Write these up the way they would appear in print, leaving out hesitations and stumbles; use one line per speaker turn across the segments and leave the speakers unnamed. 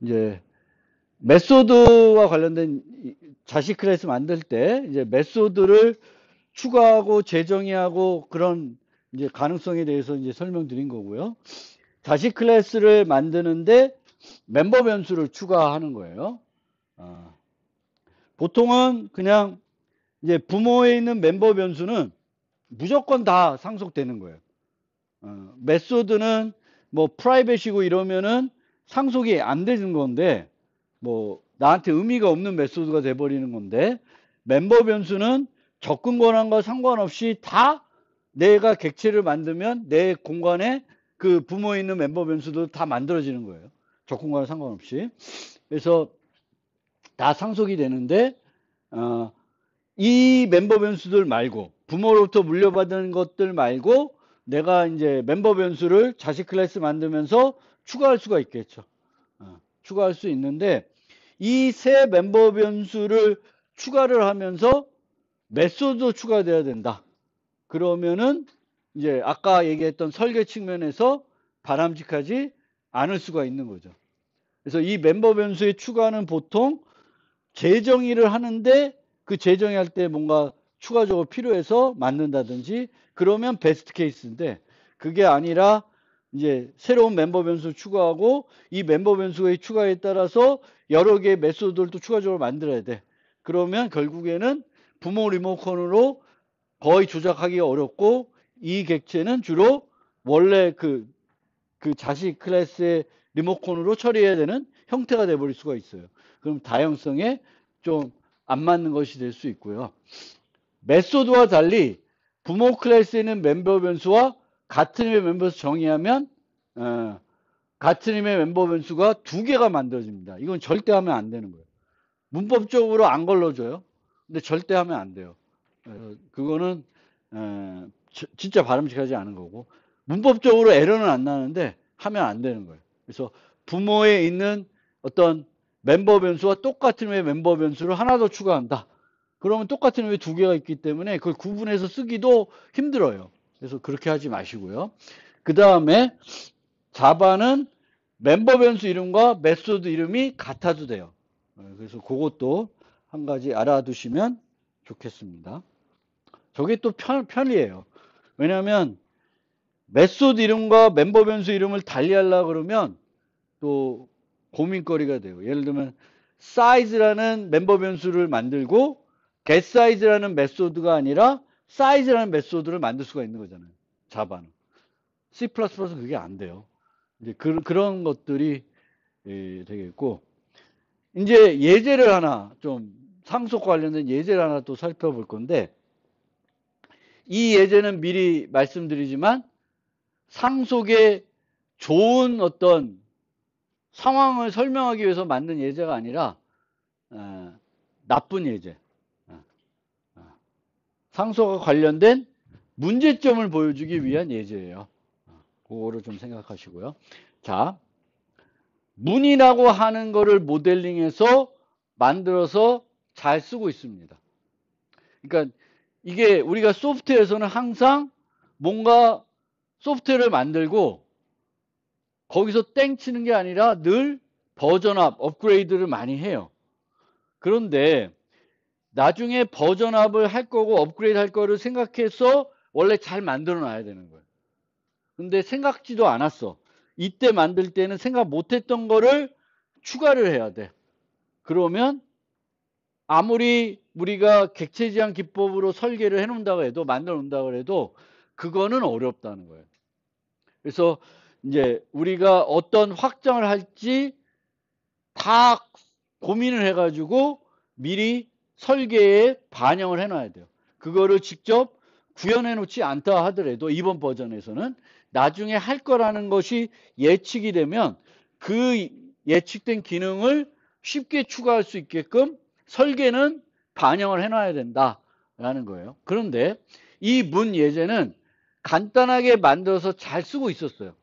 이제 메소드와 관련된 자식 클래스 만들 때 이제 메소드를 추가하고 재정의하고 그런 이제 가능성에 대해서 이제 설명드린 거고요. 자식 클래스를 만드는데 멤버 변수를 추가하는 거예요. 보통은 그냥 이제 부모에 있는 멤버 변수는 무조건 다 상속되는 거예요. 메소드는 뭐 프라이빗이고 이러면은 상속이 안 되는 건데 뭐 나한테 의미가 없는 메소드가 돼버리는 건데 멤버 변수는 접근 권한과 상관없이 다 내가 객체를 만들면 내 공간에 그 부모에 있는 멤버 변수도 다 만들어지는 거예요. 접근 권한 상관없이. 그래서 다 상속이 되는데 이 멤버 변수들 말고 부모로부터 물려받은 것들 말고 내가 이제 멤버 변수를 자식 클래스 만들면서 추가할 수가 있겠죠. 추가할 수 있는데 이 새 멤버 변수를 추가를 하면서 메소드도 추가돼야 된다. 그러면은 이제 아까 얘기했던 설계 측면에서 바람직하지 않을 수가 있는 거죠. 그래서 이 멤버 변수의 추가는 보통 재정의를 하는데 그 재정의할 때 뭔가 추가적으로 필요해서 만든다든지 그러면 베스트 케이스인데 그게 아니라 이제 새로운 멤버 변수 추가하고 이 멤버 변수의 추가에 따라서 여러 개의 메소드를 추가적으로 만들어야 돼. 그러면 결국에는 부모 리모컨으로 거의 조작하기가 어렵고 이 객체는 주로 원래 그 자식 클래스의 리모컨으로 처리해야 되는 형태가 돼버릴 수가 있어요. 그럼 다양성에 좀 안 맞는 것이 될 수 있고요. 메소드와 달리 부모 클래스에 있는 멤버 변수와 같은 의미의 멤버 변수 정의하면 같은 의미의 멤버 변수가 두 개가 만들어집니다. 이건 절대 하면 안 되는 거예요. 문법적으로 안 걸러줘요. 근데 절대 하면 안 돼요. 그거는 진짜 바람직하지 않은 거고 문법적으로 에러는 안 나는데 하면 안 되는 거예요. 그래서 부모에 있는 어떤 멤버 변수와 똑같은 의미의 멤버 변수를 하나 더 추가한다. 그러면 똑같은 의미 두 개가 있기 때문에 그걸 구분해서 쓰기도 힘들어요. 그래서 그렇게 하지 마시고요. 그 다음에 자바는 멤버 변수 이름과 메소드 이름이 같아도 돼요. 그래서 그것도 한 가지 알아두시면 좋겠습니다. 저게 또 편리해요. 왜냐하면 메소드 이름과 멤버 변수 이름을 달리 하려고 그러면 또 고민거리가 돼요. 예를 들면 size라는 멤버 변수를 만들고 getSize라는 메소드가 아니라 size라는 메소드를 만들 수가 있는 거잖아요. 자바는. C++는 그게 안 돼요. 이제 그런 것들이 되겠고 이제 예제를 하나 좀 상속 관련된 예제를 하나 또 살펴볼 건데 이 예제는 미리 말씀드리지만 상속에 좋은 어떤 상황을 설명하기 위해서 만든 예제가 아니라 나쁜 예제. 상속과 관련된 문제점을 보여주기 위한 예제예요. 그거를 좀 생각하시고요. 자, 문이라고 하는 거를 모델링해서 만들어서 잘 쓰고 있습니다. 그러니까 이게 우리가 소프트웨어에서는 항상 뭔가 소프트웨어를 만들고 거기서 땡 치는 게 아니라 늘 버전업, 업그레이드를 많이 해요. 그런데 나중에 버전업을 할 거고 업그레이드 할 거를 생각해서 원래 잘 만들어 놔야 되는 거예요. 근데 생각지도 않았어. 이때 만들 때는 생각 못했던 거를 추가를 해야 돼. 그러면 아무리 우리가 객체지향 기법으로 설계를 해놓는다고 해도 만들어 놓는다고 해도 그거는 어렵다는 거예요. 그래서 이제 우리가 어떤 확장을 할지 다 고민을 해가지고 미리 설계에 반영을 해놔야 돼요. 그거를 직접 구현해 놓지 않다 하더라도 이번 버전에서는 나중에 할 거라는 것이 예측이 되면 그 예측된 기능을 쉽게 추가할 수 있게끔 설계는 반영을 해놔야 된다라는 거예요. 그런데 이 문 예제는 간단하게 만들어서 잘 쓰고 있었어요.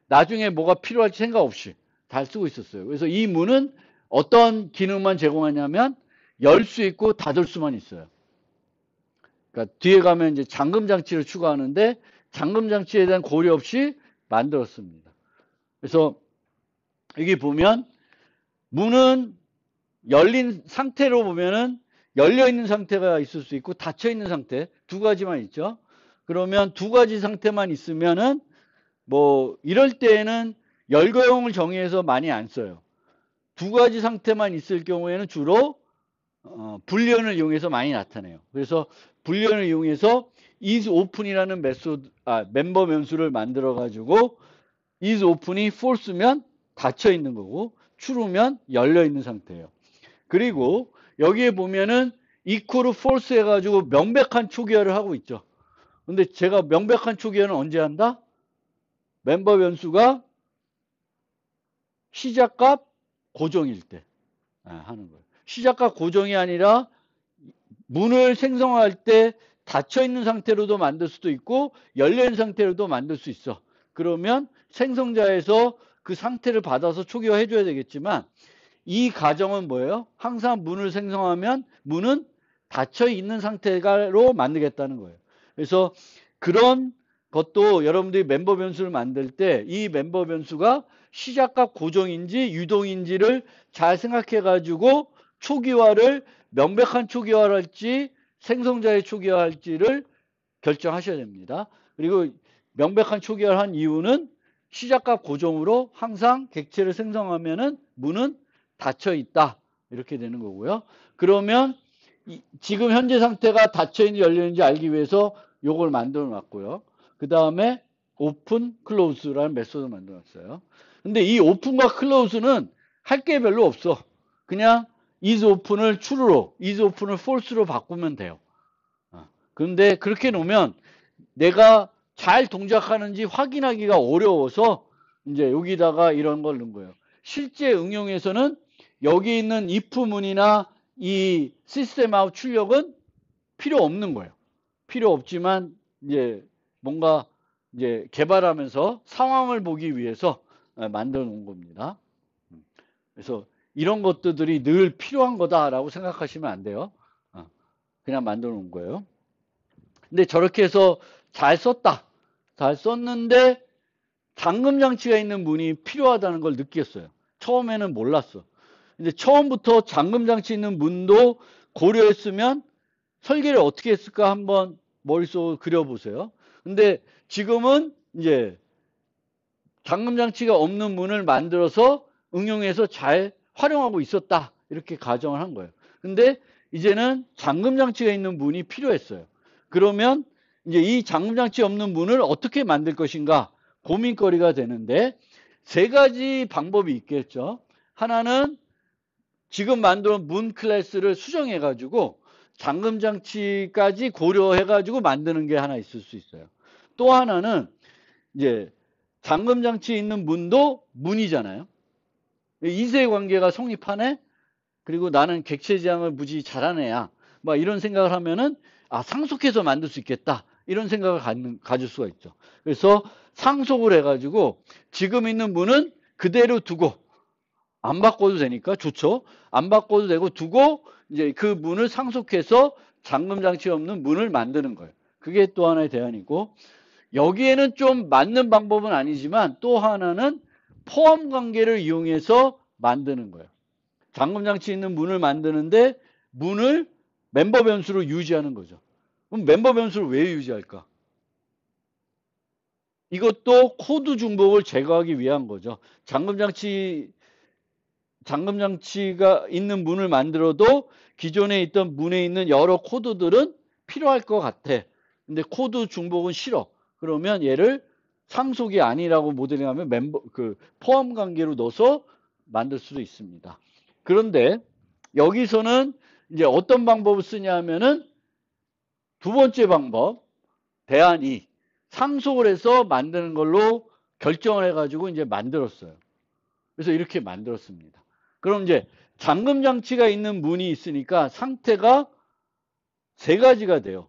나중에 뭐가 필요할지 생각 없이 잘 쓰고 있었어요. 그래서 이 문은 어떤 기능만 제공하냐면 열 수 있고 닫을 수만 있어요. 그러니까 뒤에 가면 이제 잠금 장치를 추가하는데 잠금 장치에 대한 고려 없이 만들었습니다. 그래서 여기 보면 문은 열린 상태로 보면은 열려 있는 상태가 있을 수 있고 닫혀 있는 상태 두 가지만 있죠. 그러면 두 가지 상태만 있으면은 뭐 이럴 때에는 열거형을 정의해서 많이 안 써요. 두 가지 상태만 있을 경우에는 주로 불리언을 이용해서 많이 나타내요. 그래서 불리언을 이용해서 is open이라는 멤버 변수를 만들어 가지고 is open이 false면 닫혀 있는 거고 true면 열려 있는 상태예요. 그리고 여기에 보면은 equal false 해가지고 명백한 초기화를 하고 있죠. 근데 제가 명백한 초기화는 언제 한다? 멤버 변수가 시작값 고정일 때 하는 거예요. 시작값 고정이 아니라 문을 생성할 때 닫혀 있는 상태로도 만들 수도 있고 열려 있는 상태로도 만들 수 있어. 그러면 생성자에서 그 상태를 받아서 초기화 해줘야 되겠지만 이 가정은 뭐예요? 항상 문을 생성하면 문은 닫혀 있는 상태로 만들겠다는 거예요. 그래서 그런 것도 여러분들이 멤버 변수를 만들 때 이 멤버 변수가 시작값 고정인지 유동인지를 잘 생각해 가지고 초기화를 명백한 초기화를 할지 생성자의 초기화 할지를 결정하셔야 됩니다. 그리고 명백한 초기화를 한 이유는 시작값 고정으로 항상 객체를 생성하면은 문은 닫혀 있다. 이렇게 되는 거고요. 그러면 지금 현재 상태가 닫혀 있는지 열려 있는지 알기 위해서 요걸 만들어 놨고요. 그 다음에 오픈, 클로즈라는 메소드 만들어 놨어요. 근데 이 오픈과 클로즈는 할 게 별로 없어. 그냥 is open을 true로, is open을 false로 바꾸면 돼요. 그런데 그렇게 놓으면 내가 잘 동작하는지 확인하기가 어려워서 이제 여기다가 이런 걸 넣은 거예요. 실제 응용에서는 여기 있는 if문이나 이 시스템 아웃 출력은 필요 없는 거예요. 필요 없지만 이제 뭔가 이제 개발하면서 상황을 보기 위해서 만들어 놓은 겁니다. 그래서 이런 것들이 늘 필요한 거다라고 생각하시면 안 돼요. 그냥 만들어 놓은 거예요. 근데 저렇게 해서 잘 썼다. 잘 썼는데 잠금 장치가 있는 문이 필요하다는 걸 느꼈어요. 처음에는 몰랐어. 근데 처음부터 잠금 장치 있는 문도 고려했으면 설계를 어떻게 했을까 한번 머릿속으로 그려보세요. 근데 지금은 이제 잠금 장치가 없는 문을 만들어서 응용해서 잘 활용하고 있었다. 이렇게 가정을 한 거예요. 근데 이제는 잠금 장치가 있는 문이 필요했어요. 그러면 이제 이 잠금 장치 없는 문을 어떻게 만들 것인가 고민거리가 되는데 세 가지 방법이 있겠죠. 하나는 지금 만들어 놓은 문 클래스를 수정해 가지고 잠금 장치까지 고려해 가지고 만드는 게 하나 있을 수 있어요. 또 하나는 이제 잠금 장치 있는 문도 문이잖아요. 이세 관계가 성립하네. 그리고 나는 객체 지향을 무지 잘하는 애야. 막 이런 생각을 하면은 상속해서 만들 수 있겠다. 이런 생각을 가질 수가 있죠. 그래서 상속을 해가지고 지금 있는 문은 그대로 두고 안 바꿔도 되니까 좋죠. 안 바꿔도 되고 두고 이제 그 문을 상속해서 잠금 장치 없는 문을 만드는 거예요. 그게 또 하나의 대안이고 여기에는 좀 맞는 방법은 아니지만 또 하나는 포함 관계를 이용해서 만드는 거예요. 잠금 장치 있는 문을 만드는데 문을 멤버 변수로 유지하는 거죠. 그럼 멤버 변수를 왜 유지할까? 이것도 코드 중복을 제거하기 위한 거죠. 잠금 장치가 있는 문을 만들어도 기존에 있던 문에 있는 여러 코드들은 필요할 것 같아. 근데 코드 중복은 싫어. 그러면 얘를 상속이 아니라고 모델링하면 포함 관계로 넣어서 만들 수도 있습니다. 그런데 여기서는 이제 어떤 방법을 쓰냐 하면은 두 번째 방법, 대안이 상속을 해서 만드는 걸로 결정을 해가지고 이제 만들었어요. 그래서 이렇게 만들었습니다. 그럼 이제 잠금 장치가 있는 문이 있으니까 상태가 세 가지가 돼요.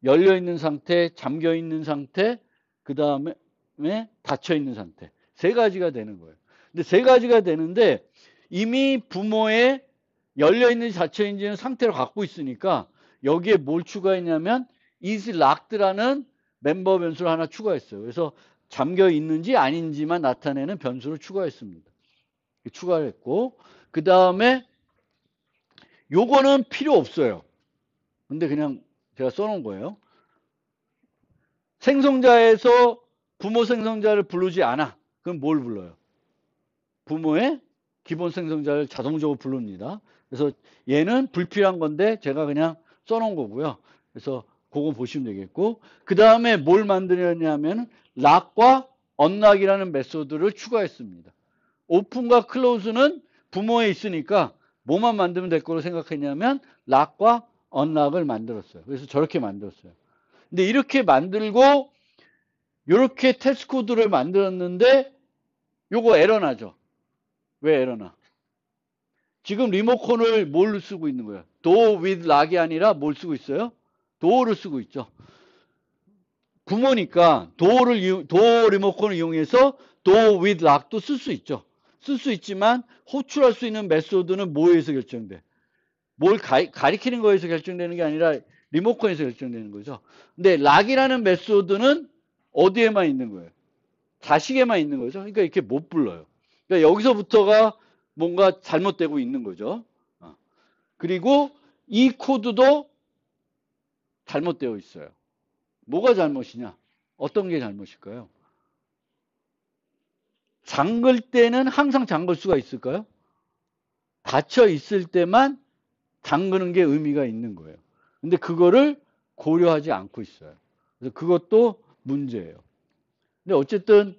열려 있는 상태, 잠겨 있는 상태, 그 다음에 닫혀 있는 상태. 세 가지가 되는 거예요. 근데 세 가지가 되는데 이미 부모의 열려 있는지 닫혀 있는지는 상태를 갖고 있으니까 여기에 뭘 추가했냐면 is locked라는 멤버 변수를 하나 추가했어요. 그래서 잠겨 있는지 아닌지만 나타내는 변수를 추가했습니다. 추가를 했고, 그 다음에 요거는 필요 없어요. 근데 그냥 제가 써놓은 거예요. 생성자에서 부모 생성자를 부르지 않아. 그럼 뭘 불러요? 부모의 기본 생성자를 자동적으로 부릅니다. 그래서 얘는 불필요한 건데 제가 그냥 써놓은 거고요. 그래서 그거 보시면 되겠고, 그 다음에 뭘 만들었냐면 락과 언락이라는 메소드를 추가했습니다. 오픈과 클로즈는 부모에 있으니까 뭐만 만들면 될 거로 생각했냐면 락과 언락을 만들었어요. 그래서 저렇게 만들었어요. 근데 이렇게 만들고 이렇게 테스트 코드를 만들었는데 요거 에러 나죠. 왜 에러나? 지금 리모컨을 뭘로 쓰고 있는 거예요? door with lock이 아니라 뭘 쓰고 있어요? door를 쓰고 있죠. 부모니까 door 리모컨을 이용해서 door with lock도 쓸 수 있죠. 쓸 수 있지만 호출할 수 있는 메소드는 뭐에서 결정돼? 뭘 가리키는 거에서 결정되는 게 아니라 리모컨에서 결정되는 거죠. 근데 lock이라는 메소드는 어디에만 있는 거예요? 자식에만 있는 거죠. 그러니까 이렇게 못 불러요. 그러니까 여기서부터가 뭔가 잘못되고 있는 거죠. 그리고 이 코드도 잘못되어 있어요. 뭐가 잘못이냐? 어떤 게 잘못일까요? 잠글 때는 항상 잠글 수가 있을까요? 닫혀 있을 때만 잠그는 게 의미가 있는 거예요. 근데 그거를 고려하지 않고 있어요. 그래서 그것도 문제예요. 근데 어쨌든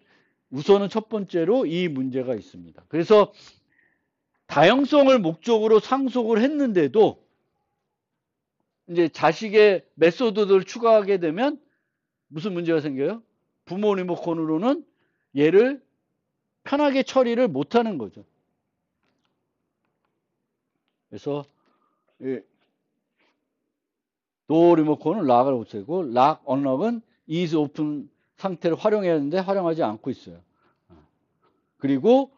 우선은 첫 번째로 이 문제가 있습니다. 그래서 다형성을 목적으로 상속을 했는데도 이제 자식의 메소드를 추가하게 되면 무슨 문제가 생겨요? 부모 리모컨으로는 얘를 편하게 처리를 못하는 거죠. 그래서 도 리모컨은 락을 없애고 락 언락은 is open 상태를 활용해야 하는데 활용하지 않고 있어요. 그리고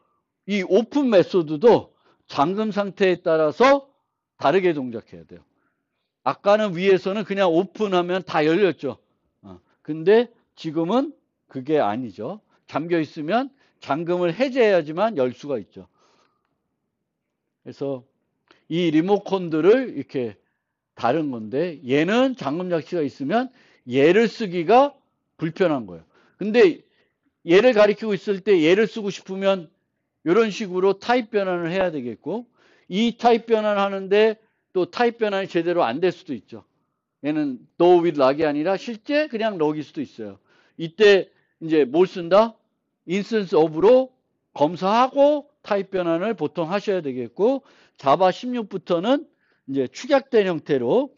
이 오픈 메소드도 잠금 상태에 따라서 다르게 동작해야 돼요. 아까는 위에서는 그냥 오픈하면 다 열렸죠. 근데 지금은 그게 아니죠. 잠겨 있으면 잠금을 해제해야지만 열 수가 있죠. 그래서 이 리모컨들을 이렇게 다른 건데 얘는 잠금 장치가 있으면 얘를 쓰기가 불편한 거예요. 근데 얘를 가리키고 있을 때 얘를 쓰고 싶으면 이런 식으로 타입 변환을 해야 되겠고 이 타입 변환을 하는데 또 타입 변환이 제대로 안 될 수도 있죠. 얘는 no with lock이 아니라 실제 그냥 lock일 수도 있어요. 이때 이제 뭘 쓴다? instance of로 검사하고 타입 변환을 보통 하셔야 되겠고 자바 16부터는 이제 축약된 형태로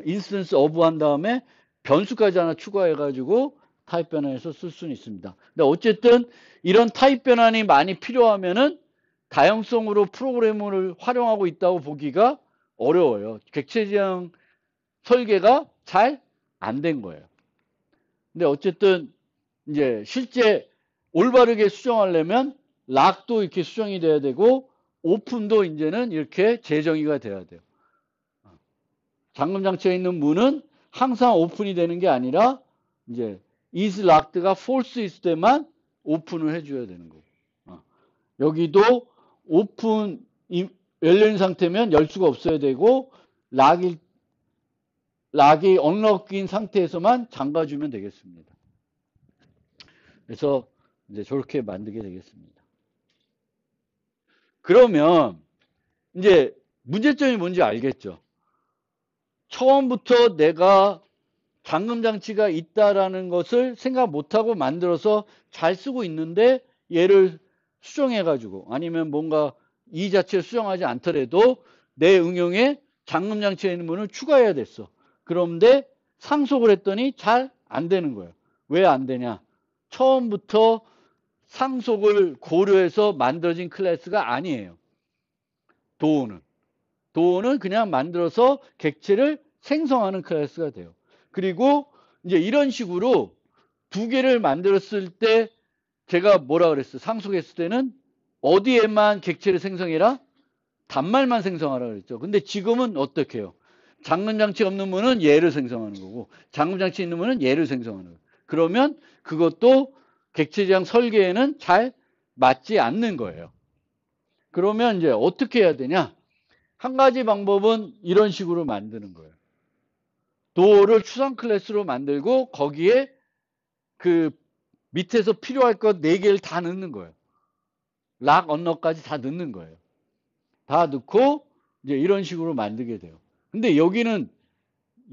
instance of 한 다음에 변수까지 하나 추가해 가지고 타입 변환해서 쓸 수는 있습니다. 근데 어쨌든 이런 타입 변환이 많이 필요하면은 다형성으로 프로그램을 활용하고 있다고 보기가 어려워요. 객체 지향 설계가 잘 안 된 거예요. 근데 어쨌든 이제 실제 올바르게 수정하려면 락도 이렇게 수정이 돼야 되고 오픈도 이제는 이렇게 재정의가 돼야 돼요. 잠금 장치에 있는 문은 항상 오픈이 되는 게 아니라 이제 is locked가 false 있을 때만 오픈을 해줘야 되는 거고. 여기도 오픈 열린 상태면 열 수가 없어야 되고 락이 언럭인 상태에서만 잠가주면 되겠습니다. 그래서 이제 저렇게 만들게 되겠습니다. 그러면 이제 문제점이 뭔지 알겠죠? 처음부터 내가 잠금 장치가 있다라는 것을 생각 못하고 만들어서 잘 쓰고 있는데 얘를 수정해가지고 아니면 뭔가 이 자체를 수정하지 않더라도 내 응용에 잠금 장치에 있는 문을 추가해야 됐어. 그런데 상속을 했더니 잘 안 되는 거예요. 왜 안 되냐? 처음부터 상속을 고려해서 만들어진 클래스가 아니에요. 도어는 그냥 만들어서 객체를 생성하는 클래스가 돼요. 그리고 이제 이런 식으로 두 개를 만들었을 때 제가 뭐라 그랬어요? 상속했을 때는 어디에만 객체를 생성해라? 단말만 생성하라 그랬죠. 근데 지금은 어떻게 해요? 잠금 장치 없는 문은 얘를 생성하는 거고 잠금 장치 있는 문은 얘를 생성하는 거예요. 그러면 그것도 객체 지향 설계에는 잘 맞지 않는 거예요. 그러면 이제 어떻게 해야 되냐? 한 가지 방법은 이런 식으로 만드는 거예요. 도어를 추상 클래스로 만들고 거기에 그 밑에서 필요할 것 4개를 다 넣는 거예요. 락, 언럭까지 다 넣는 거예요. 다 넣고 이제 이런 식으로 만들게 돼요. 근데 여기는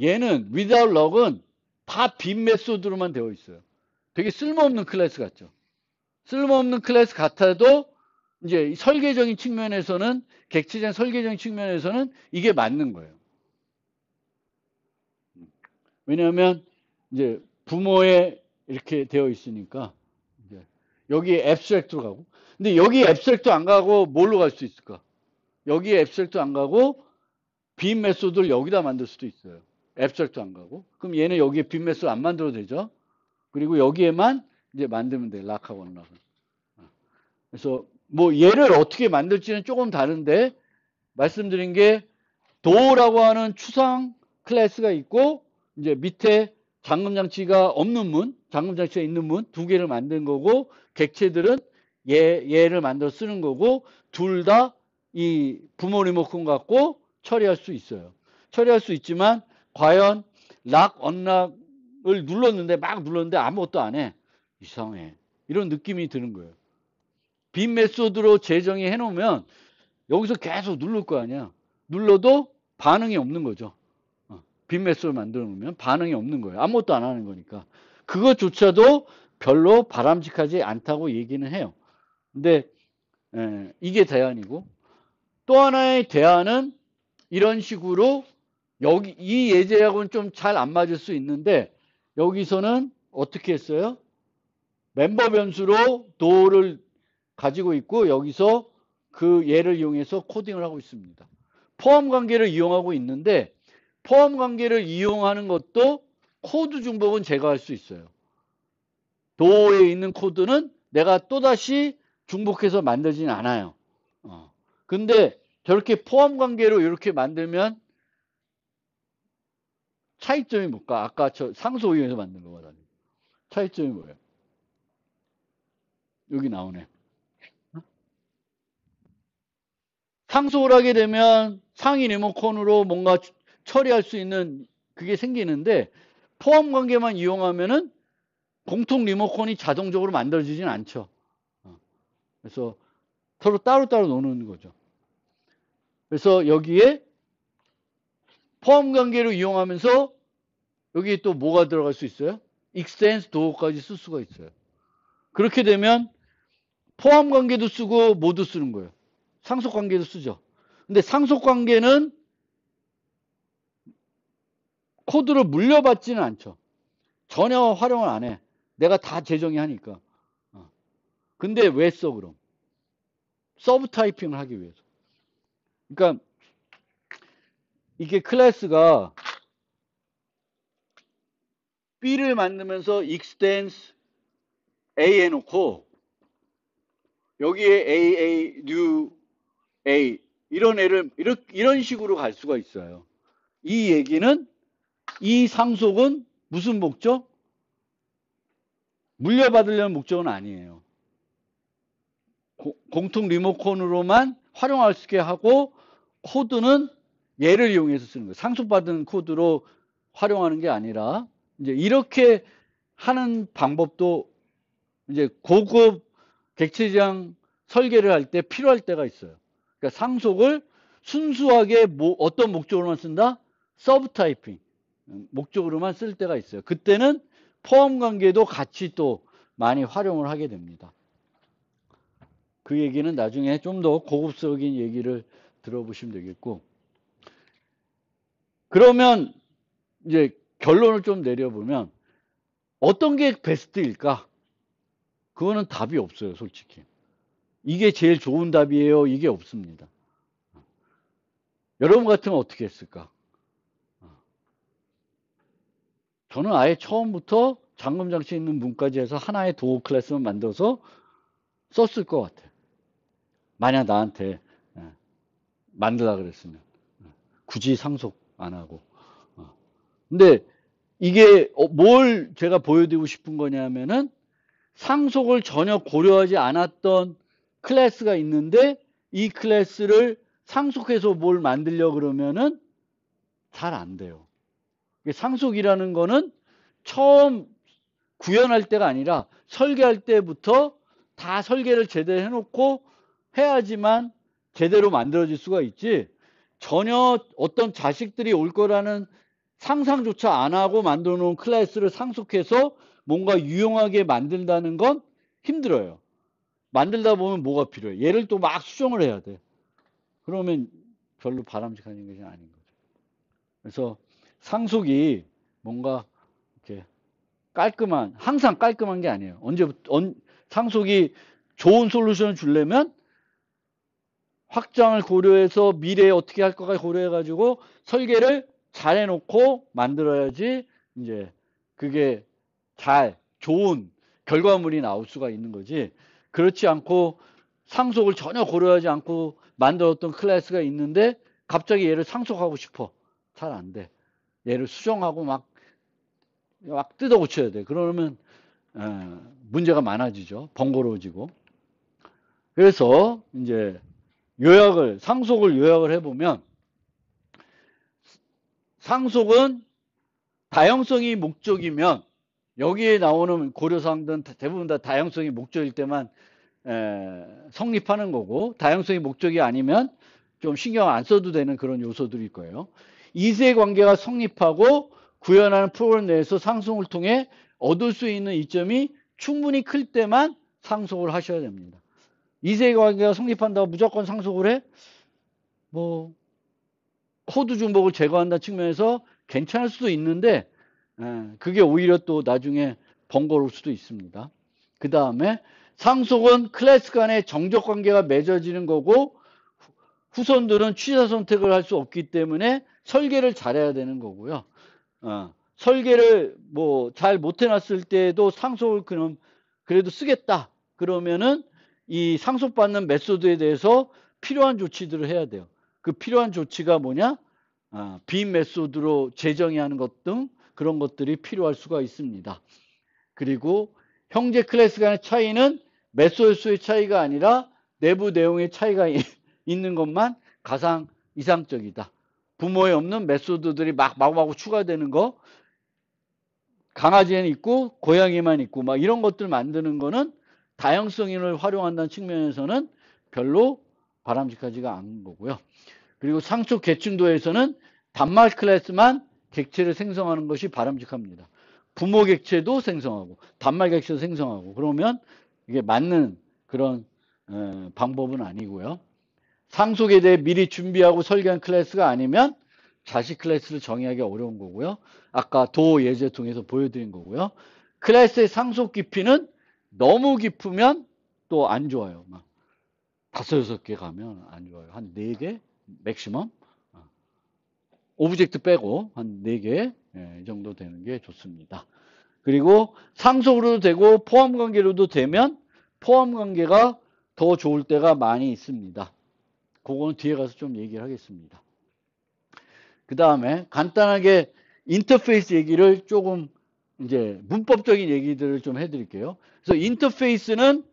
얘는 without log은 다 빈 메소드로만 되어 있어요. 되게 쓸모없는 클래스 같죠. 쓸모없는 클래스 같아도 이제 설계적인 측면에서는 객체적 설계적인 측면에서는 이게 맞는 거예요. 왜냐하면 이제 부모에 이렇게 되어 있으니까 이제 여기 앱스트랙트로 가고 근데 여기 앱스트랙트 안 가고 뭘로 갈 수 있을까? 여기 앱스트랙트 안 가고 빈 메소드를 여기다 만들 수도 있어요. 앱스트랙트 안 가고 그럼 얘는 여기에 빈 메소드 안 만들어도 되죠. 그리고 여기에만 이제 만들면 돼요. 락하고 언락을. 그래서 뭐 얘를 어떻게 만들지는 조금 다른데 말씀드린 게 도어라고 하는 추상 클래스가 있고 이제 밑에 잠금장치가 없는 문, 잠금장치가 있는 문 2개를 만든 거고 객체들은 얘를 만들어 쓰는 거고 둘 다 이 부모 리모컨 갖고 처리할 수 있어요. 처리할 수 있지만 과연 락, 언락을 눌렀는데 막 눌렀는데 아무것도 안 해. 이상해. 이런 느낌이 드는 거예요. 빈 메소드로 재정의 해놓으면 여기서 계속 누를 거 아니야. 눌러도 반응이 없는 거죠. 빈 메소드를 만들어 놓으면 반응이 없는 거예요. 아무것도 안 하는 거니까. 그것조차도 별로 바람직하지 않다고 얘기는 해요. 근데 이게 대안이고 또 하나의 대안은 이런 식으로 여기 이 예제하고는 좀 잘 안 맞을 수 있는데 여기서는 어떻게 했어요? 멤버 변수로 도어를 가지고 있고 여기서 그 얘를 이용해서 코딩을 하고 있습니다. 포함 관계를 이용하고 있는데 포함 관계를 이용하는 것도 코드 중복은 제가 할 수 있어요. 도어에 있는 코드는 내가 또다시 중복해서 만들지는 않아요. 근데 저렇게 포함 관계로 이렇게 만들면 차이점이 뭘까? 아까 저 상소 이용해서 만든 거거든요. 차이점이 뭐예요? 여기 나오네. 상소를 하게 되면 상위 리모컨으로 뭔가 처리할 수 있는 그게 생기는데 포함 관계만 이용하면은 공통 리모컨이 자동적으로 만들어지진 않죠. 그래서 서로 따로따로 노는 거죠. 그래서 여기에 포함 관계를 이용하면서 여기에 또 뭐가 들어갈 수 있어요? extends door까지 쓸 수가 있어요. 그렇게 되면 포함 관계도 쓰고 모두 쓰는 거예요. 상속 관계도 쓰죠. 근데 상속 관계는 코드를 물려받지는 않죠. 전혀 활용을 안 해. 내가 다 재정의 하니까. 근데 왜 써 그럼? 서브 타이핑을 하기 위해서. 그러니까 이게 클래스가 B를 만들면서 extends A 해놓고 여기에 AA, new A 이런 애를 이런 식으로 갈 수가 있어요. 이 얘기는 이 상속은 무슨 목적? 물려받으려는 목적은 아니에요. 공통 리모컨으로만 활용할 수 있게 하고 코드는 얘를 이용해서 쓰는 거예요. 상속받은 코드로 활용하는 게 아니라 이제 이렇게 하는 방법도 이제 고급 객체지향 설계를 할 때 필요할 때가 있어요. 그러니까 상속을 순수하게 어떤 목적으로만 쓴다? 서브 타이핑 목적으로만 쓸 때가 있어요. 그때는 포함 관계도 같이 또 많이 활용을 하게 됩니다. 그 얘기는 나중에 좀 더 고급스러운 얘기를 들어보시면 되겠고 그러면 이제 결론을 좀 내려보면 어떤 게 베스트일까? 그거는 답이 없어요, 솔직히. 이게 제일 좋은 답이에요. 이게 없습니다. 여러분 같으면 어떻게 했을까? 저는 아예 처음부터 잠금장치 있는 문까지 해서 하나의 도어 클래스만 만들어서 썼을 것 같아요. 만약 나한테 만들라 그랬으면. 굳이 상속 안 하고. 근데 이게 뭘 제가 보여드리고 싶은 거냐면은 상속을 전혀 고려하지 않았던 클래스가 있는데 이 클래스를 상속해서 뭘 만들려 그러면은 잘 안 돼요. 상속이라는 거는 처음 구현할 때가 아니라 설계할 때부터 다 설계를 제대로 해놓고 해야지만 제대로 만들어질 수가 있지, 전혀 어떤 자식들이 올 거라는 상상조차 안 하고 만들어 놓은 클래스를 상속해서 뭔가 유용하게 만든다는 건 힘들어요. 만들다 보면 뭐가 필요해? 얘를 또 막 수정을 해야 돼. 그러면 별로 바람직한 것이 아닌 거죠. 그래서 상속이 뭔가 이렇게 깔끔한, 항상 깔끔한 게 아니에요. 상속이 좋은 솔루션을 주려면 확장을 고려해서 미래에 어떻게 할 거가 고려해가지고 설계를 잘 해놓고 만들어야지 이제 그게 좋은 결과물이 나올 수가 있는 거지. 그렇지 않고 상속을 전혀 고려하지 않고 만들었던 클래스가 있는데 갑자기 얘를 상속하고 싶어. 잘 안 돼. 얘를 수정하고 막 뜯어 고쳐야 돼. 그러면 문제가 많아지죠. 번거로워지고. 그래서 이제 상속을 요약을 해보면, 상속은 다양성이 목적이면, 여기에 나오는 고려사항들은 대부분 다 다양성이 목적일 때만 성립하는 거고, 다양성이 목적이 아니면 좀 신경 안 써도 되는 그런 요소들일 거예요. 이세관계가 성립하고 구현하는 프로그램 내에서 상속을 통해 얻을 수 있는 이점이 충분히 클 때만 상속을 하셔야 됩니다. 이세관계가 성립한다고 무조건 상속을 해? 뭐 코드 중복을 제거한다는 측면에서 괜찮을 수도 있는데 그게 오히려 또 나중에 번거로울 수도 있습니다. 그 다음에 상속은 클래스 간의 정적 관계가 맺어지는 거고, 후손들은 취사 선택을 할 수 없기 때문에 설계를 잘해야 되는 거고요. 설계를 뭐 잘 못 해놨을 때도 상속을 그래도 쓰겠다 그러면은 이 상속받는 메소드에 대해서 필요한 조치들을 해야 돼요. 그 필요한 조치가 뭐냐? 빈 메소드로 재정의하는 것 등 그런 것들이 필요할 수가 있습니다. 그리고 형제 클래스 간의 차이는 메소드 수의 차이가 아니라 내부 내용의 차이가 있는 것만 가장 이상적이다. 부모에 없는 메소드들이 마구마구 추가되는 거, 강아지에는 있고 고양이만 있고 막 이런 것들 만드는 거는 다양성을 활용한다는 측면에서는 별로 바람직하지가 않은 거고요. 그리고 상속 계층도에서는 단말 클래스만 객체를 생성하는 것이 바람직합니다. 부모 객체도 생성하고 단말 객체도 생성하고 그러면 이게 맞는 그런 방법은 아니고요. 상속에 대해 미리 준비하고 설계한 클래스가 아니면 자식 클래스를 정의하기 어려운 거고요. 아까 도 예제 통해서 보여드린 거고요. 클래스의 상속 깊이는 너무 깊으면 또 안 좋아요. 막 5, 6개 가면 안 좋아요. 한 4개 맥시멈. 오브젝트 빼고 한 4개 이 정도 되는 게 좋습니다. 그리고 상속으로도 되고 포함 관계로도 되면 포함 관계가 더 좋을 때가 많이 있습니다. 그거는 뒤에 가서 좀 얘기를 하겠습니다. 그 다음에 간단하게 인터페이스 얘기를 조금 이제 문법적인 얘기들을 좀 해드릴게요. 그래서 인터페이스는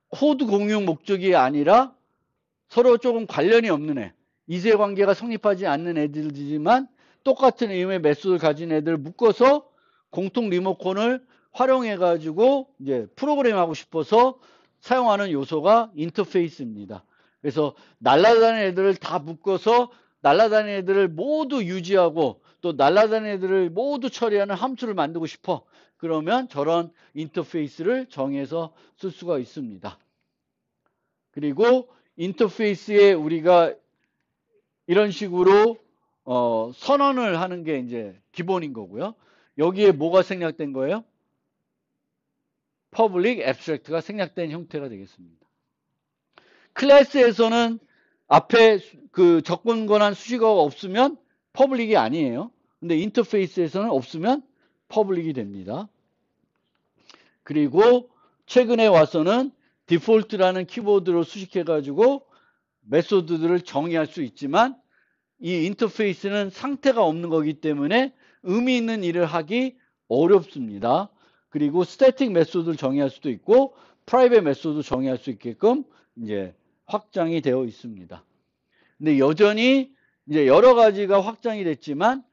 코드 공유 목적이 아니라 서로 조금 관련이 없는 애, 이세관계가 성립하지 않는 애들이지만 똑같은 의미의 메소드를 가진 애들을 묶어서 공통 리모컨을 활용해 가지고 이제 프로그램하고 싶어서 사용하는 요소가 인터페이스입니다. 그래서 날아다니는 애들을 다 묶어서 날아다니는 애들을 모두 유지하고 또 날아다니는 애들을 모두 처리하는 함수를 만들고 싶어. 그러면 저런 인터페이스를 정해서 쓸 수가 있습니다. 그리고 인터페이스에 우리가 이런 식으로 선언을 하는 게 이제 기본인 거고요. 여기에 뭐가 생략된 거예요? Public Abstract가 생략된 형태가 되겠습니다. 클래스에서는 앞에 그 접근 권한 수식어가 없으면 퍼블릭이 아니에요. 근데 인터페이스에서는 없으면 퍼블릭이 됩니다. 그리고 최근에 와서는 디폴트라는 키워드로 수식해가지고 메소드들을 정의할 수 있지만 이 인터페이스는 상태가 없는 거기 때문에 의미 있는 일을 하기 어렵습니다. 그리고 스태틱 메소드를 정의할 수도 있고 프라이빗 메소드 정의할 수 있게끔 이제 확장이 되어 있습니다. 근데 여전히 이제 여러 가지가 확장이 됐지만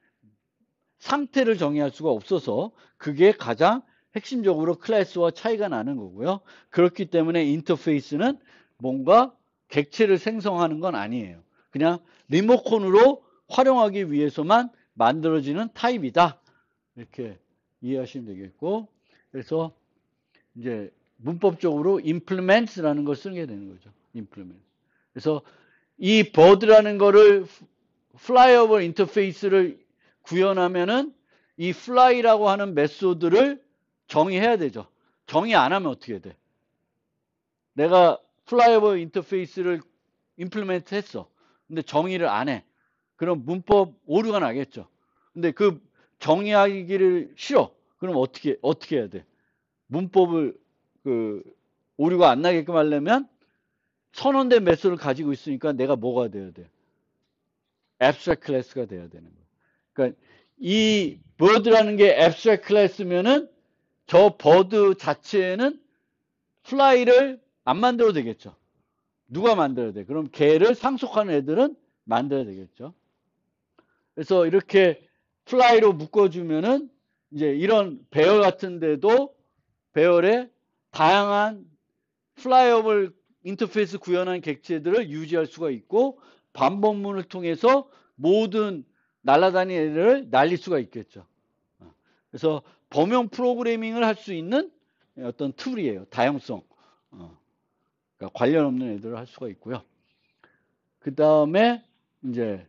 상태를 정의할 수가 없어서 그게 가장 핵심적으로 클래스와 차이가 나는 거고요. 그렇기 때문에 인터페이스는 뭔가 객체를 생성하는 건 아니에요. 그냥 리모컨으로 활용하기 위해서만 만들어지는 타입이다. 이렇게 이해하시면 되겠고, 그래서 이제 문법적으로 implements라는 걸 쓰게 되는 거죠. implement. 그래서 이 bird라는 거를 flyable 인터페이스를 구현하면은 이 fly라고 하는 메소드를 정의해야 되죠. 정의 안 하면 어떻게 돼? 내가 flyable 인터페이스를 implement 했어. 근데 정의를 안 해. 그럼 문법 오류가 나겠죠. 근데 그 정의하기를 싫어. 그럼 어떻게 해야 돼? 문법을 오류가 안 나게끔 하려면 선언된 메소드를 가지고 있으니까 내가 뭐가 돼야 돼? abstract class가 돼야 되는 거예요. 그러니까 이 bird라는 게 abstract class면은 저 bird 자체는 fly를 안 만들어도 되겠죠. 누가 만들어야 돼? 그럼 걔를 상속하는 애들은 만들어야 되겠죠. 그래서 이렇게 fly로 묶어주면은 이제 이런 배열 같은 데도 배열에 다양한 플라이어블 인터페이스 구현한 객체들을 유지할 수가 있고 반복문을 통해서 모든 날아다니는 애들을 날릴 수가 있겠죠. 그래서 범용 프로그래밍을 할 수 있는 어떤 툴이에요. 다양성. 그러니까 관련 없는 애들을 할 수가 있고요. 그 다음에 이제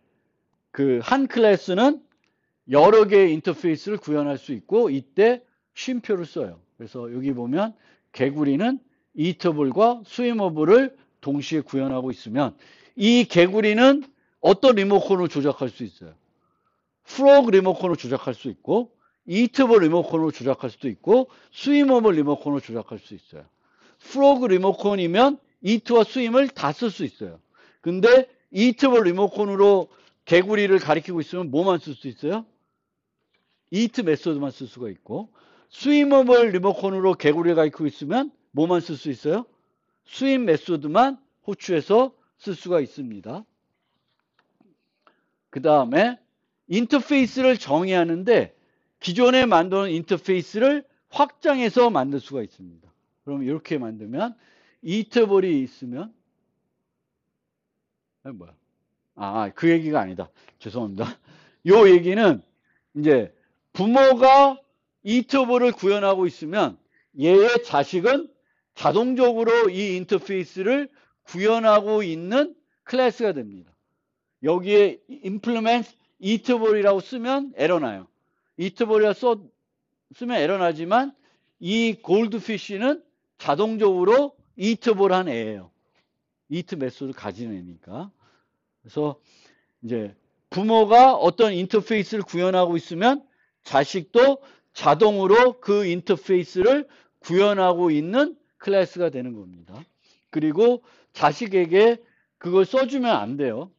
그 한 클래스는 여러 개의 인터페이스를 구현할 수 있고 이때 쉼표를 써요. 그래서 여기 보면 개구리는 이터블과 스위머블을 동시에 구현하고 있으면 이 개구리는 어떤 리모컨으로 조작할 수 있어요? 프로그 리모컨으로 조작할 수 있고 이터블 리모컨으로 조작할 수도 있고 스위머블 리모컨으로 조작할 수 있어요. 프로그 리모컨이면 이트와 스윙을 다 쓸 수 있어요. 근데 이터블 리모컨으로 개구리를 가리키고 있으면 뭐만 쓸 수 있어요? 이트 메소드만 쓸 수가 있고 스위머블 리모컨으로 개구리를 가리키고 있으면 뭐만 쓸 수 있어요? 스윙 메소드만 호출해서 쓸 수가 있습니다. 그 다음에 인터페이스를 정의하는데 기존에 만든 인터페이스를 확장해서 만들 수가 있습니다. 그럼 이렇게 만들면 이터블이 있으면 그 얘기가 아니다. 죄송합니다. 요 얘기는 이제 부모가 이터블을 구현하고 있으면 얘의 자식은 자동적으로 이 인터페이스를 구현하고 있는 클래스가 됩니다. 여기에 implement 이터블이라고 쓰면 에러나요. 이터블이라 쓰면 에러나지만 이 골드피쉬는 자동적으로 이터블한 애예요. 이트 메소드를 가지는 애니까. 그래서 이제 부모가 어떤 인터페이스를 구현하고 있으면 자식도 자동으로 그 인터페이스를 구현하고 있는 클래스가 되는 겁니다. 그리고 자식에게 그걸 써주면 안 돼요.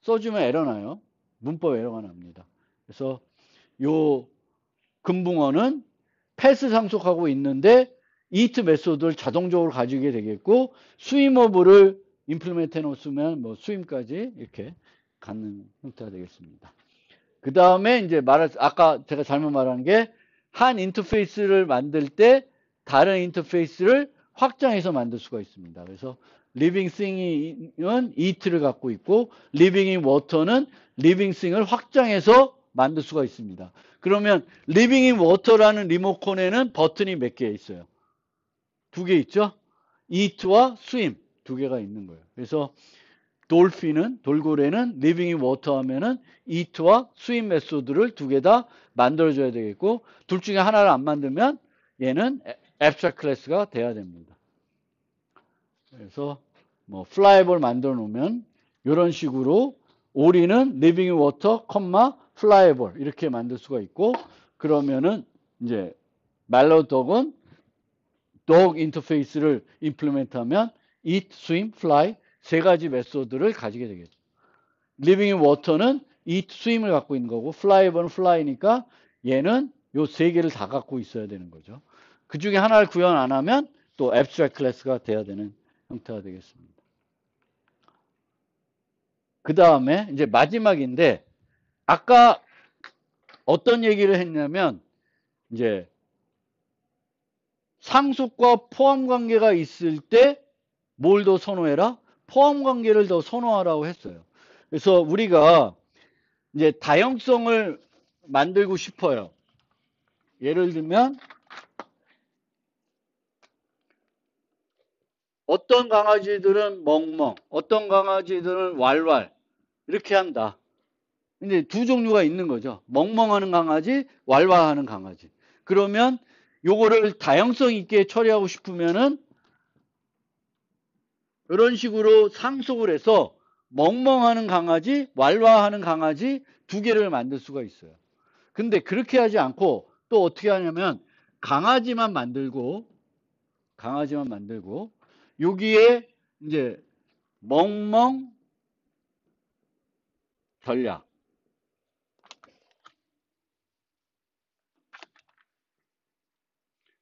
써주면 에러나요. 문법 에러가 납니다. 그래서 요 금붕어는 패스 상속하고 있는데 이트 메소드를 자동적으로 가지게 되겠고 스위머블을 임플리멘트 해놓으면 뭐 스윙까지 이렇게 갖는 형태가 되겠습니다. 그 다음에 이제 아까 제가 잘못 말한 게 한 인터페이스를 만들 때 다른 인터페이스를 확장해서 만들 수가 있습니다. 그래서 리빙 싱은 이트를 갖고 있고 리빙 인 워터는 리빙 싱을 확장해서 만들 수가 있습니다. 그러면 리빙 인 워터라는 리모컨에는 버튼이 몇 개 있어요? 2개 있죠? 이트와 스임 2개가 있는 거예요. 그래서 돌고래는 리빙 인 워터 하면은 이트와 스임 메소드를 2개 다 만들어줘야 되겠고 둘 중에 하나를 안 만들면 얘는 abstract 클래스가 돼야 됩니다. 그래서 뭐 flyable 만들어 놓으면 이런 식으로 오리는 living in water, flyable 이렇게 만들 수가 있고 그러면은 이제 멜로독은 dog 인터페이스를 임플리멘트하면 eat, swim, fly 세 가지 메소드를 가지게 되겠죠. living in water는 eat, swim을 갖고 있는 거고 flyable은 fly니까 얘는 요 세 개를 다 갖고 있어야 되는 거죠. 그 중에 하나를 구현 안 하면 또 abstract 클래스가 돼야 되는 형태가 되겠습니다. 그 다음에 이제 마지막인데, 아까 어떤 얘기를 했냐면, 이제 상속과 포함 관계가 있을 때 뭘 더 선호해라? 포함 관계를 더 선호하라고 했어요. 그래서 우리가 이제 다형성을 만들고 싶어요. 예를 들면 어떤 강아지들은 멍멍, 어떤 강아지들은 왈왈 이렇게 한다. 근데 두 종류가 있는 거죠. 멍멍하는 강아지, 왈왈하는 강아지. 그러면 요거를 다양성 있게 처리하고 싶으면은 이런 식으로 상속을 해서 멍멍하는 강아지, 왈왈하는 강아지 두 개를 만들 수가 있어요. 근데 그렇게 하지 않고 또 어떻게 하냐면 강아지만 만들고 여기에 이제 멍멍 전략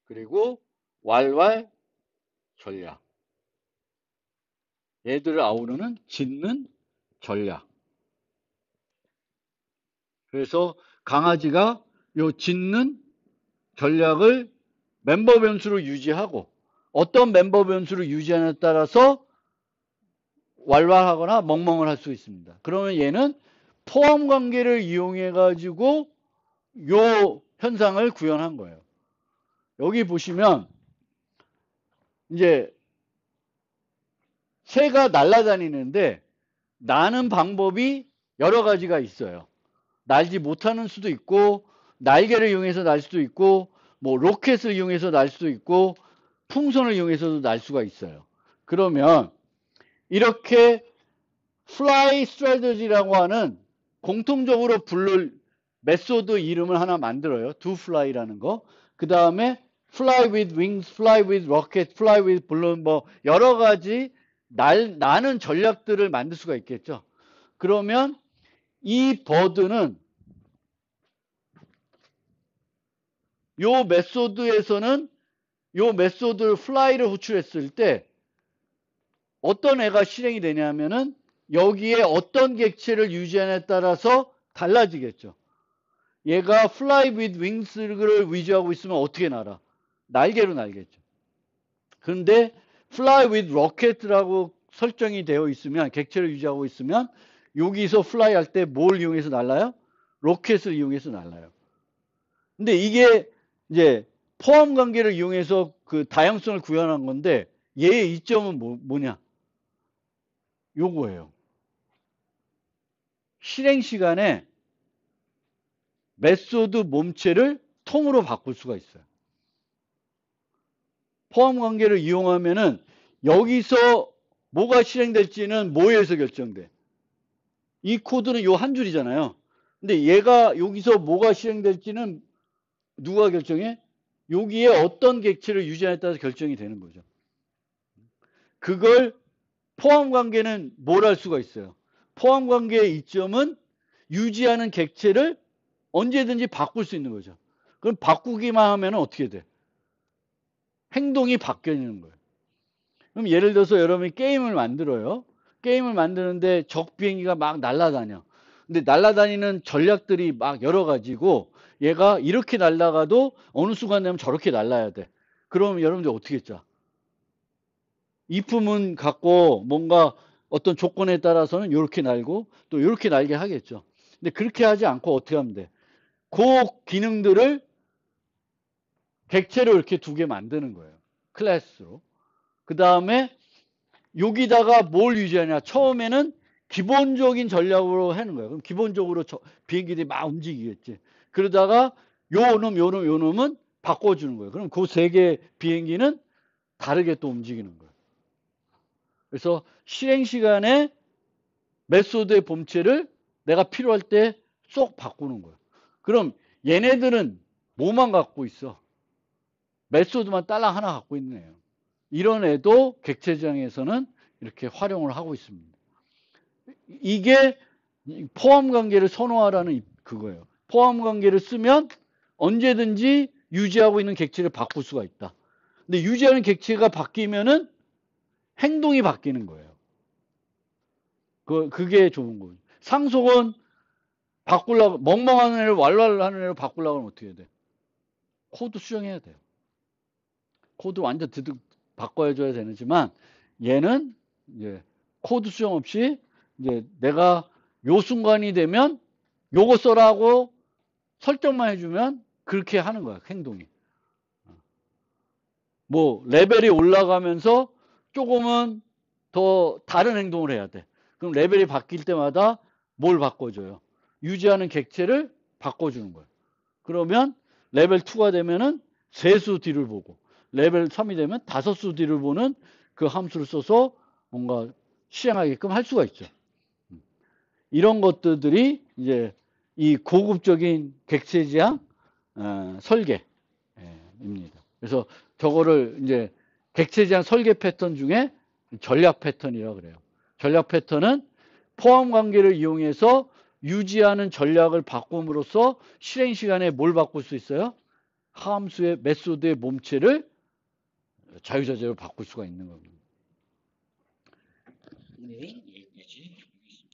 그리고 왈왈 전략 얘들을 아우르는 짖는 전략. 그래서 강아지가 요 짖는 전략을 멤버 변수로 유지하고 어떤 멤버 변수를 유지하냐에 따라서 왈왈하거나 멍멍을 할 수 있습니다. 그러면 얘는 포함 관계를 이용해 가지고 요 현상을 구현한 거예요. 여기 보시면 이제 새가 날아다니는데 나는 방법이 여러 가지가 있어요. 날지 못하는 수도 있고 날개를 이용해서 날 수도 있고 뭐 로켓을 이용해서 날 수도 있고 풍선을 이용해서도 날 수가 있어요. 그러면 이렇게 fly strategy라고 하는 공통적으로 부를 메소드 이름을 하나 만들어요. do fly라는 거. 그 다음에 fly with wings, fly with rocket, fly with balloon 뭐 여러 가지 나는 전략들을 만들 수가 있겠죠. 그러면 이 버드는 요 메소드에서는 요 메소드 fly를 호출했을 때 어떤 애가 실행이 되냐면은 여기에 어떤 객체를 유지하냐에 따라서 달라지겠죠. 얘가 fly with wings를 위주하고 있으면 어떻게 날아? 날개로 날겠죠. 그런데 fly with rocket라고 설정이 되어 있으면 객체를 유지하고 있으면 여기서 fly 할 때 뭘 이용해서 날아요? 로켓을 이용해서 날아요. 근데 이게 이제 포함 관계를 이용해서 그 다양성을 구현한 건데 얘의 이점은 뭐냐? 요거예요. 실행 시간에 메소드 몸체를 통으로 바꿀 수가 있어요. 포함 관계를 이용하면은 여기서 뭐가 실행될지는 뭐에서 결정돼? 이 코드는 요 한 줄이잖아요. 근데 얘가 여기서 뭐가 실행될지는 누가 결정해? 여기에 어떤 객체를 유지하냐에 따라서 결정이 되는 거죠. 그걸 포함 관계는 뭘 할 수가 있어요? 포함 관계의 이점은 유지하는 객체를 언제든지 바꿀 수 있는 거죠. 그럼 바꾸기만 하면 어떻게 돼? 행동이 바뀌는 거예요. 그럼 예를 들어서 여러분이 게임을 만들어요. 게임을 만드는데 적 비행기가 막 날아다녀. 근데 날아다니는 전략들이 막 여러 가지고 얘가 이렇게 날아가도 어느 순간 되면 저렇게 날아야 돼. 그럼 여러분들 어떻게 짜? if문 갖고 뭔가 어떤 조건에 따라서는 이렇게 날고 또 이렇게 날게 하겠죠. 근데 그렇게 하지 않고 어떻게 하면 돼? 그 기능들을 객체로 이렇게 두 개 만드는 거예요. 클래스로. 그 다음에 여기다가 뭘 유지하냐. 처음에는 기본적인 전략으로 하는 거예요. 그럼 기본적으로 비행기들이 막 움직이겠지. 그러다가 요 놈은 바꿔주는 거예요. 그럼 그 세 개 비행기는 다르게 또 움직이는 거예요. 그래서 실행 시간에 메소드의 본체를 내가 필요할 때 쏙 바꾸는 거예요. 그럼 얘네들은 뭐만 갖고 있어? 메소드만 딸랑 하나 갖고 있는 애예요. 이런 애도 객체지향에서는 이렇게 활용을 하고 있습니다. 이게 포함 관계를 선호하라는 그거예요. 포함 관계를 쓰면 언제든지 유지하고 있는 객체를 바꿀 수가 있다. 근데 유지하는 객체가 바뀌면은 행동이 바뀌는 거예요. 그게 좋은 거예요. 상속은 바꾸려고, 멍멍한 애를 왈왈하는 애로 바꾸려고 하면 어떻게 해야 돼? 코드 수정해야 돼요. 코드 완전 드득 바꿔줘야 되지만, 얘는 이제 코드 수정 없이 이제 내가 요 순간이 되면 요거 써라고 설정만 해주면 그렇게 하는 거야, 행동이. 뭐, 레벨이 올라가면서 조금은 더 다른 행동을 해야 돼. 그럼 레벨이 바뀔 때마다 뭘 바꿔줘요? 유지하는 객체를 바꿔주는 거예요. 그러면 레벨 2가 되면은 세수 뒤를 보고, 레벨 3이 되면 다섯수 뒤를 보는 그 함수를 써서 뭔가 실행하게끔 할 수가 있죠. 이런 것들이 이제 이 고급적인 객체 지향 설계입니다. 그래서 저거를 이제 객체 지향 설계 패턴 중에 전략 패턴이라고 그래요. 전략 패턴은 포함 관계를 이용해서 유지하는 전략을 바꿈으로써 실행 시간에 뭘 바꿀 수 있어요? 함수의 메소드의 몸체를 자유자재로 바꿀 수가 있는 겁니다. 오늘은 여기까지 하겠습니다.